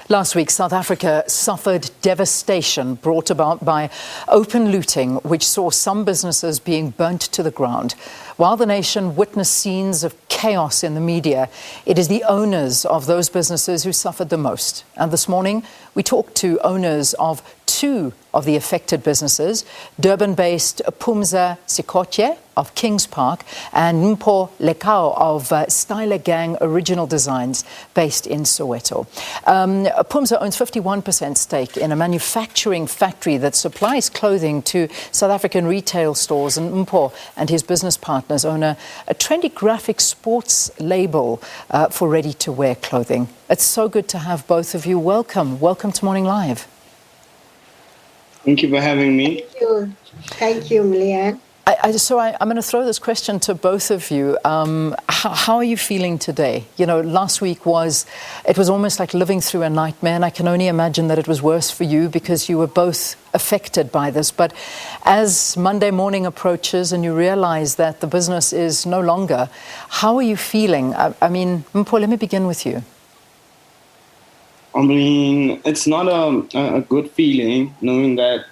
Last week, South Africa suffered devastation brought about by open looting, which saw some businesses being burnt to the ground. While the nation witnessed scenes of chaos in the media, it is the owners of those businesses who suffered the most. And this morning, we talked to owners of two of the affected businesses, Durban-based Phumza Sokhetye of Kingspark and Mpho Lekau of Styla Gang Original Designs based in Soweto. Phumza owns 51% stake in a manufacturing factory that supplies clothing to South African retail stores, and Mpho and his business partners own a trendy graphic sports label for ready-to-wear clothing. It's so good to have both of you. Welcome to Morning Live. Thank you for having me. Thank you, Leanne. I'm going to throw this question to both of you. How are you feeling today? You know, last week it was almost like living through a nightmare, and I can only imagine that it was worse for you because you were both affected by this. But as Monday morning approaches and you realize that the business is no longer, how are you feeling? I mean, Mpho, let me begin with you. I mean, it's not a good feeling knowing that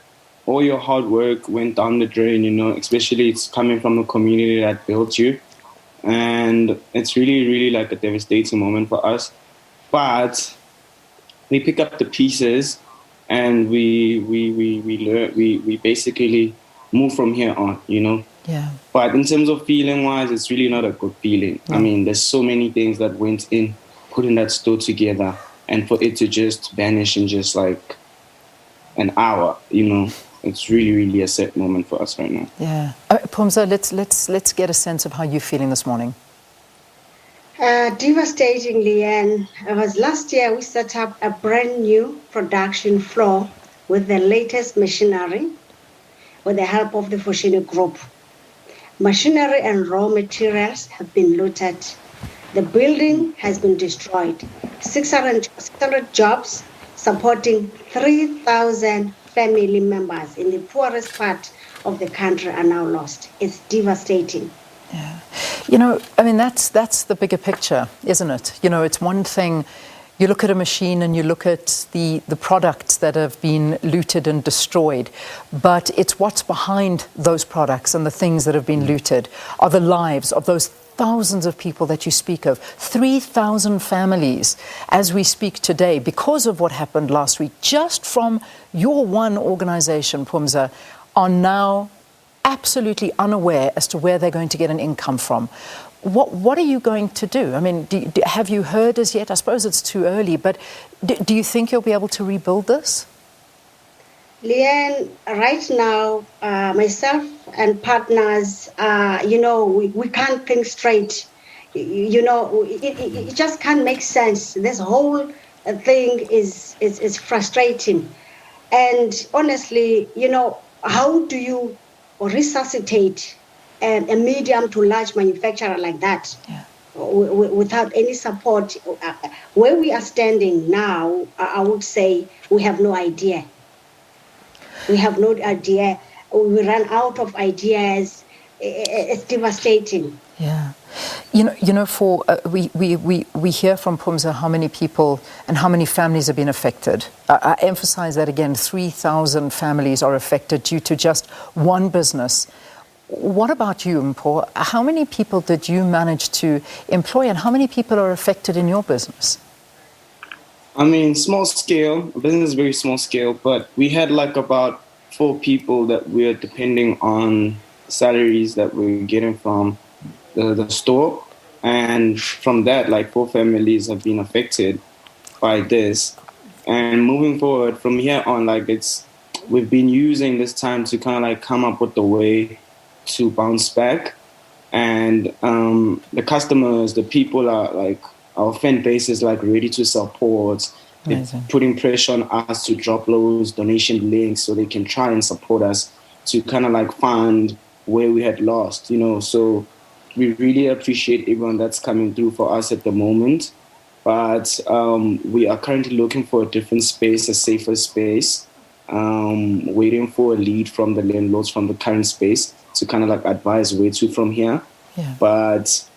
all your hard work went down the drain, you know, especially it's coming from a community that built you. And it's really, really like a devastating moment for us. But we pick up the pieces and we learn, we basically move from here on, you know. Yeah. But in terms of feeling-wise, it's really not a good feeling. No. I mean, there's so many things that went in putting that store together. And for it to just vanish in just like an hour, you know, it's really, really a sad moment for us right now. Yeah. Phumza, let's get a sense of how you're feeling this morning. Devastating, Leanne. It was last year we set up a brand new production floor with the latest machinery with the help of the Foschini Group. Machinery and raw materials have been looted. The building has been destroyed. 600 jobs supporting 3,000 family members in the poorest part of the country are now lost. It's devastating. Yeah. You know, I mean, that's the bigger picture, isn't it? You know, it's one thing, you look at a machine and you look at the products that have been looted and destroyed, but it's what's behind those products and the things that have been looted are the lives of those thousands of people that you speak of. 3,000 families as we speak today because of what happened last week, just from your one organization, Phumza, are now absolutely unaware as to where they're going to get an income from. What are you going to do? I mean, have you heard as yet? I suppose it's too early, but do you think you'll be able to rebuild this? Leanne, right now, myself and partners, you know, we can't think straight. You know, it just can't make sense. This whole thing is frustrating. And honestly, you know, how do you resuscitate a medium to large manufacturer like that? Yeah. Without any support? Where we are standing now, I would say we have no idea. We have no idea. We run out of ideas. It's devastating. Yeah. You know, we hear from Phumza how many people and how many families have been affected. I emphasize that again, 3,000 families are affected due to just one business. What about you, Mpho? How many people did you manage to employ and how many people are affected in your business? I mean, small scale, business is very small scale, but we had like about 4 people that we're depending on salaries that we're getting from the store. And from that, like 4 families have been affected by this. And moving forward from here on, like we've been using this time to kind of like come up with a way to bounce back. And the customers, the people are like, our fan base is like ready to support. They're putting pressure on us to drop those donation links so they can try and support us to kind of like fund where we had lost, you know. So we really appreciate everyone that's coming through for us at the moment. But we are currently looking for a different space, a safer space, waiting for a lead from the landlords from the current space to kind of like advise where to from here. Yeah. But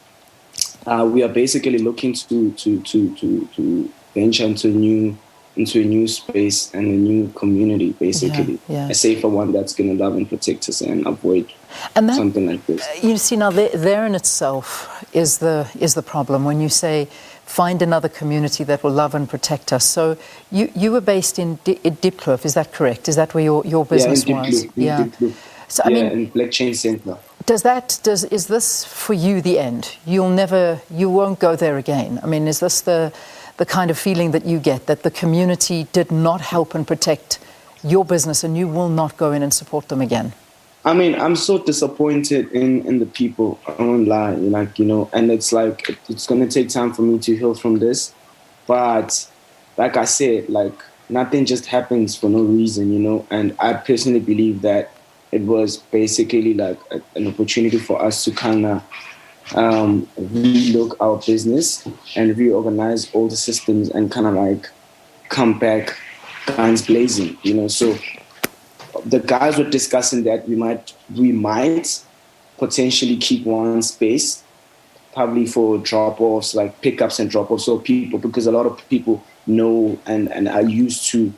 we are basically looking to venture into new into a new space and a new community, basically. Yeah. A safer one that's going to love and protect us and avoid something like this. You see, now there in itself is the problem when you say find another community that will love and protect us. So you were based in Diepkloof, is that correct? Is that where your business was? Diepkloof. So I mean, in Black Chain Center. Is this for you the end? You won't go there again. I mean, is this the kind of feeling that you get, that the community did not help and protect your business and you will not go in and support them again? I mean, I'm so disappointed in the people. I won't lie, and it's like, it's going to take time for me to heal from this. But like I said, like, nothing just happens for no reason, and I personally believe that it was basically like an opportunity for us to kind of relook our business and reorganize all the systems and kind of like come back guns blazing, So the guys were discussing that we might potentially keep one space, probably for drop-offs, like pickups and drop-offs, so people, because a lot of people know and are used to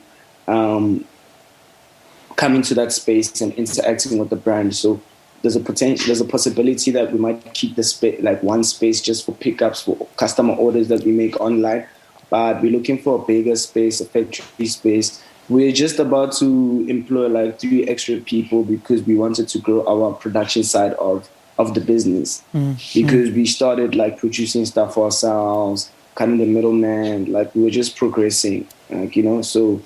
coming to that space and interacting with the brand. So there's a possibility that we might keep the space, like one space just for pickups for customer orders that we make online. But we're looking for a bigger space, a factory space. We're just about to employ like 3 extra people because we wanted to grow our production side of the business. Because we started like producing stuff for ourselves, cutting the middleman, like we were just progressing, so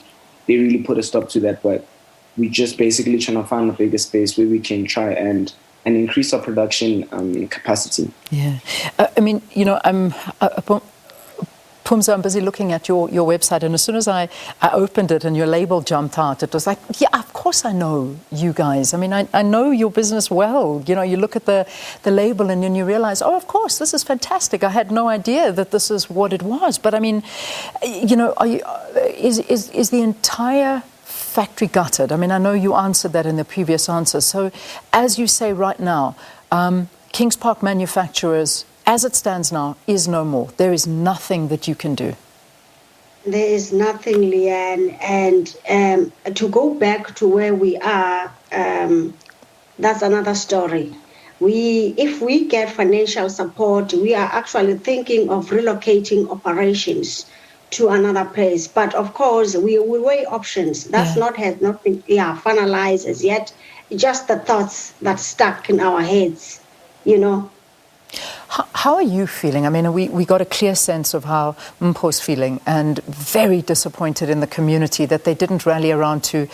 they really put a stop to that. But we just basically trying to find a bigger space where we can try and increase our production capacity. Yeah. I mean, Phumza, I'm busy looking at your website, and as soon as I opened it and your label jumped out, it was like, yeah, of course I know you guys. I mean, I know your business well. You look at the label and then you realize, oh, of course, this is fantastic. I had no idea that this is what it was. But I mean, is the entire factory gutted? I mean, I know you answered that in the previous answer. So as you say right now, Kingspark Manufacturers, as it stands now, is no more. There is nothing that you can do. There is nothing, Leanne. And to go back to where we are, that's another story. If we get financial support, we are actually thinking of relocating operations to another place. But of course, we weigh options. That's has not been finalized as yet. Just the thoughts that stuck in our heads, How are you feeling? I mean, we got a clear sense of how Mpho's feeling, and very disappointed in the community that they didn't rally around to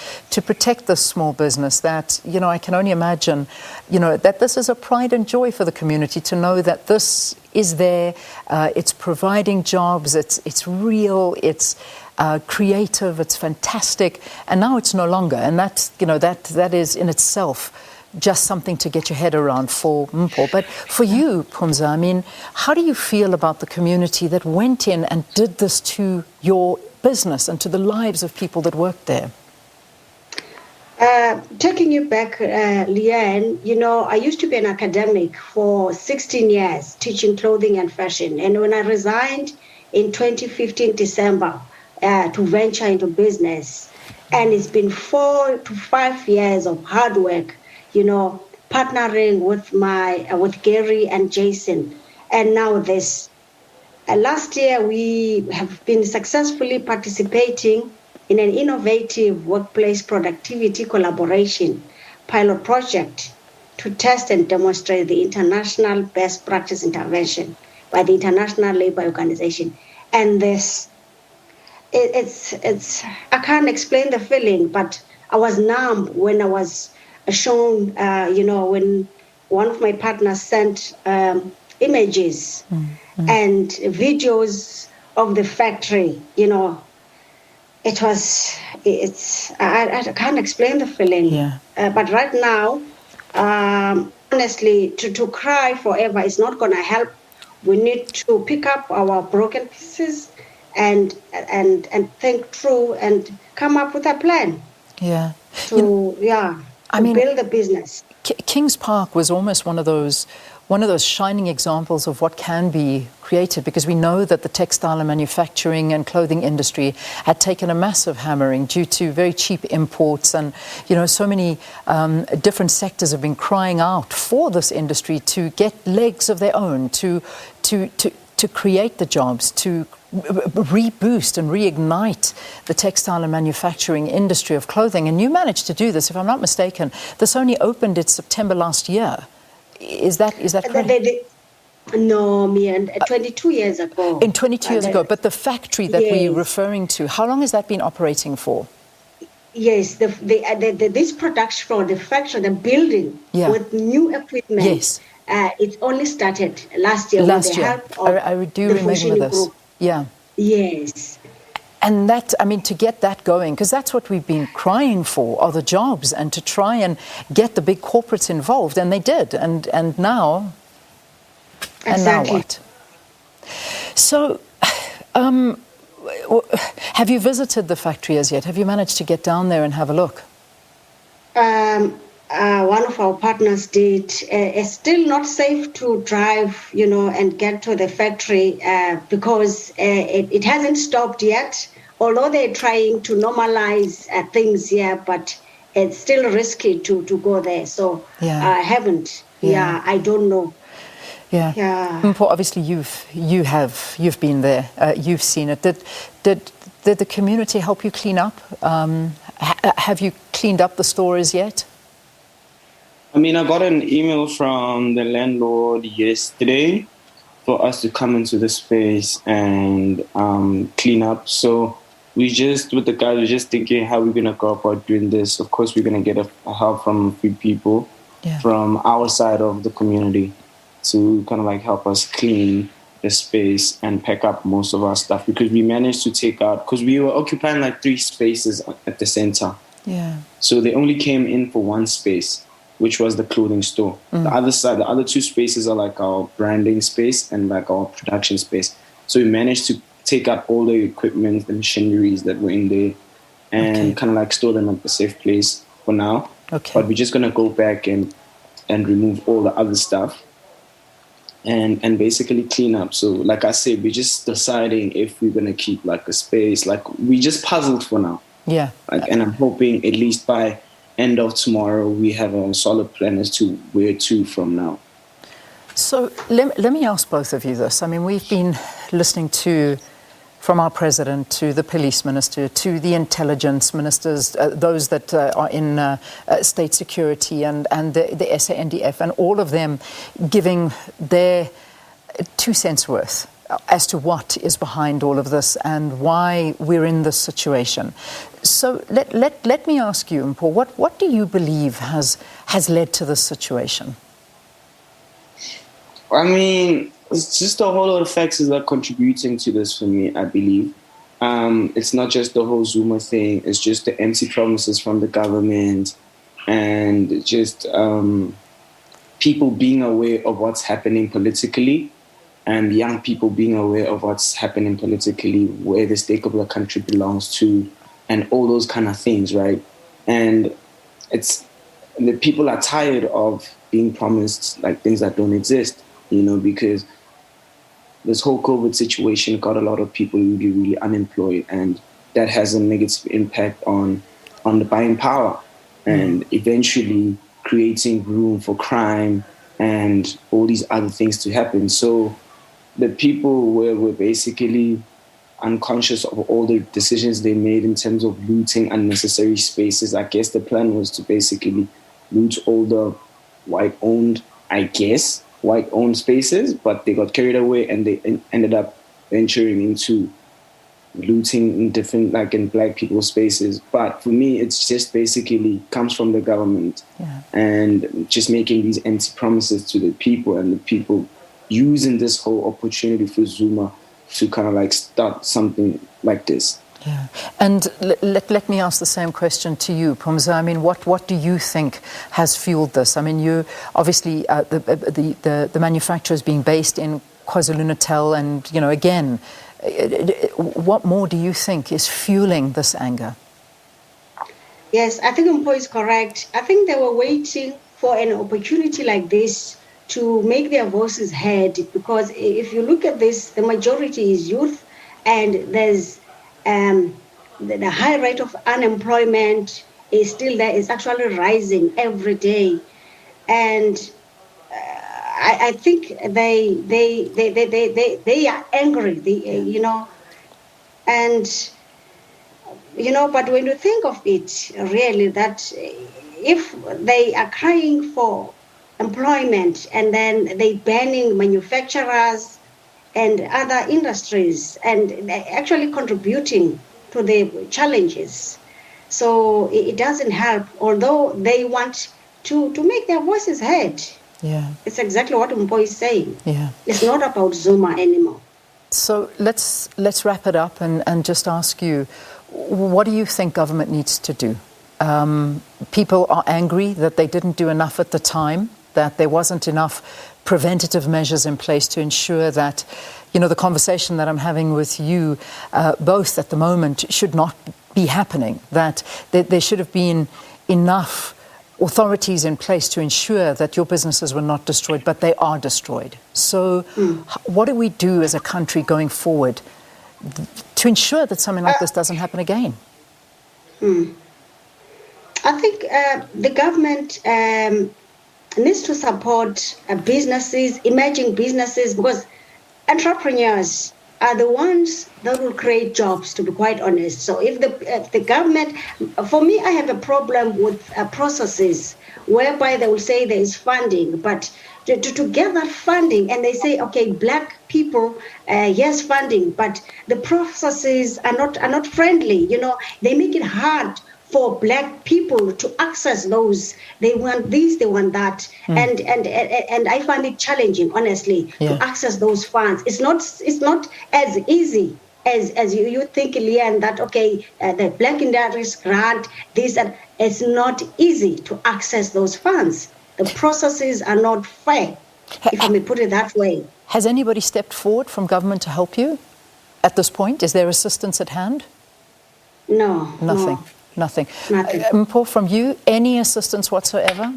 protect this small business that, I can only imagine, that this is a pride and joy for the community to know that this is there, it's providing jobs, it's real, it's creative, it's fantastic, and now it's no longer. And that's, that is in itself just something to get your head around for Mpho. But for you, Phumza, I mean, how do you feel about the community that went in and did this to your business and to the lives of people that worked there? Taking you back, Leanne, I used to be an academic for 16 years, teaching clothing and fashion. And when I resigned in 2015, December, to venture into business, and it's been 4 to 5 years of hard work, partnering with Gary and Jason, and now this. Last year, we have been successfully participating in an innovative workplace productivity collaboration pilot project to test and demonstrate the international best practice intervention by the International Labour Organization. And this, it's I can't explain the feeling, but I was numb when I was shown, when one of my partners sent images and videos of the factory, I can't explain the feeling. Yeah. But right now, honestly, to cry forever is not going to help. We need to pick up our broken pieces and think through and come up with a plan. Yeah. To build a business. Kingspark was almost one of those one of those shining examples of what can be created, because we know that the textile and manufacturing and clothing industry had taken a massive hammering due to very cheap imports, and so many different sectors have been crying out for this industry to get legs of their own, to create the jobs, to reboost and reignite the textile and manufacturing industry of clothing. And you managed to do this, if I'm not mistaken. This only opened in September last year. Is that correct? No, Mia, 22 years ago. In 22 years ago, but the factory that we're referring to, how long has that been operating for? Yes, this production floor, the factory, the building with new equipment. Yes. It only started last year with the help of I do remember this. Group. Yeah. Yes. And that, to get that going, because that's what we've been crying for, are the jobs, and to try and get the big corporates involved, and they did. And now, exactly. And now what? So, have you visited the factory as yet? Have you managed to get down there and have a look? One of our partners did. It's still not safe to drive, and get to the factory because it hasn't stopped yet. Although they're trying to normalize things here, but it's still risky to go there. So I haven't. Yeah, I don't know. Yeah. Mpho, obviously you've been there. You've seen it. Did the community help you clean up? Have you cleaned up the stores yet? I got an email from the landlord yesterday for us to come into the space and clean up. So with the guys, we're just thinking how we're going to go about doing this. Of course, we're going to get help from a few people from our side of the community to kind of help us clean the space and pack up most of our stuff, because we managed to take out, because we were occupying 3 spaces at the center. Yeah. So they only came in for 1 space, which was the clothing store. The other side, the other 2 spaces are our branding space and our production space. So we managed to take out all the equipment, the machineries that were in there, and kind of store them at a safe place for now. Okay. But we're just gonna go back and remove all the other stuff and basically clean up. So like I said, we're just deciding if we're gonna keep a space. We just puzzled for now. Yeah. And I'm hoping at least by end of tomorrow we have a solid plan as to where to from now. So let me ask both of you this. We've been listening from our president to the police minister to the intelligence ministers, those that are in state security and the SANDF, and all of them giving their 2 cents worth as to what is behind all of this and why we're in this situation. So let me ask you, Mpho, what do you believe has led to this situation? It's just a whole lot of factors that are contributing to this for me, I believe. It's not just the whole Zuma thing. It's just the empty promises from the government and just people being aware of what's happening politically, and young people being aware of what's happening politically, where the stake of the country belongs to, and all those kind of things, right? And the people are tired of being promised things that don't exist, because this whole COVID situation got a lot of people really, really unemployed, and that has a negative impact on the buying power and eventually creating room for crime and all these other things to happen. So the people were basically unconscious of all the decisions they made in terms of looting unnecessary spaces. I guess the plan was to basically loot all the white-owned spaces, but they got carried away and they ended up venturing into looting in different, in black people's spaces. But for me, it's just basically comes from the government and just making these empty promises to the people, and the people using this whole opportunity for Zuma to kind of start something like this. Yeah, and let me ask the same question to you, Phumza. What do you think has fueled this? You obviously the manufacturers being based in KwaZulu-Natal, and again, what more do you think is fueling this anger? Yes, I think Mpho is correct. I think they were waiting for an opportunity like this to make their voices heard, because if you look at this, the majority is youth, and there's the high rate of unemployment is still there. It's actually rising every day, and I think they are angry. And but when you think of it, really, that if they are crying for employment and then they banning manufacturers and other industries and actually contributing to the challenges, so it doesn't help, although they want to make their voices heard. Yeah, it's exactly what Mpho is saying. Yeah, it's not about Zuma anymore. So let's wrap it up and just ask you, what do you think government needs to do? People are angry that they didn't do enough at the time, that there wasn't enough preventative measures in place to ensure that, the conversation that I'm having with you both at the moment should not be happening, that there should have been enough authorities in place to ensure that your businesses were not destroyed, but they are destroyed. So what do we do as a country going forward to ensure that something like this doesn't happen again? I think the government needs to support businesses, emerging businesses, because entrepreneurs are the ones that will create jobs, to be quite honest. So if the government, for me, I have a problem with processes whereby they will say there is funding, but to get that funding, and they say, okay, black people, yes, funding, but the processes are not friendly. They make it hard for black people to access those. They want this, they want that, and I find it challenging, honestly, to access those funds. It's not as easy as you think, Leanne, that okay, the Black Industries Grant, this, and it's not easy to access those funds. The processes are not fair, if I may put it that way. Has anybody stepped forward from government to help you at this point? Is there assistance at hand? No. Nothing. No. Nothing. Mpho, from you, any assistance whatsoever?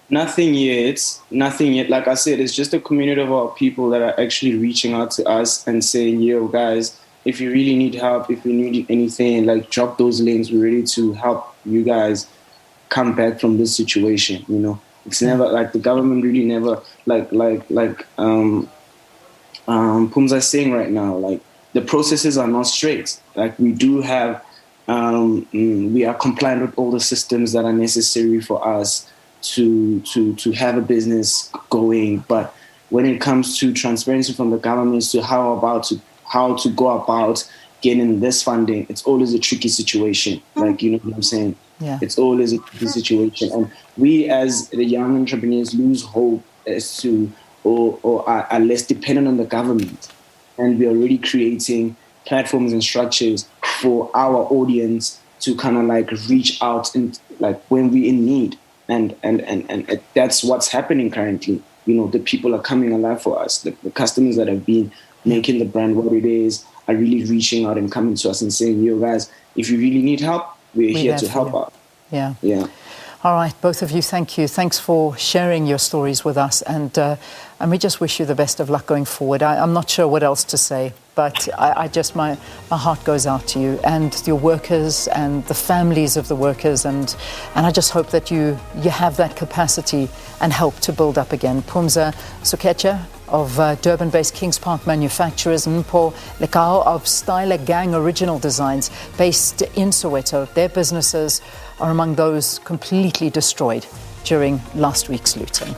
Nothing yet. Like I said, it's just a community of our people that are actually reaching out to us and saying, yo, guys, if you really need help, if you need anything, like drop those links. We're ready to help you guys come back from this situation. It's never like the government really never like Phumza is saying right now, like the processes are not straight. Like we do have we are compliant with all the systems that are necessary for us to have a business going, but when it comes to transparency from the government as to how to go about getting this funding, it's always a tricky situation. Like, you know what I'm saying? Yeah. It's always a tricky situation, and we as the young entrepreneurs lose hope as to or are less dependent on the government, and we are already creating platforms and structures for our audience to kind of like reach out and like when we're in need, and that's what's happening currently. The people are coming alive for us. The customers that have been making the brand what it is are really reaching out and coming to us and saying, yo guys, if you really need help, we're here to help out. Yeah. All right, both of you, thank you. Thanks for sharing your stories with us, and we just wish you the best of luck going forward. I'm not sure what else to say, but I just, my heart goes out to you and your workers and the families of the workers, and I just hope that you have that capacity and help to build up again. Phumza Sokhetye of Durban-based Kingspark manufacturers, Mpho Lekau of Styla Gang Original Designs based in Soweto. Their businesses are among those completely destroyed during last week's looting.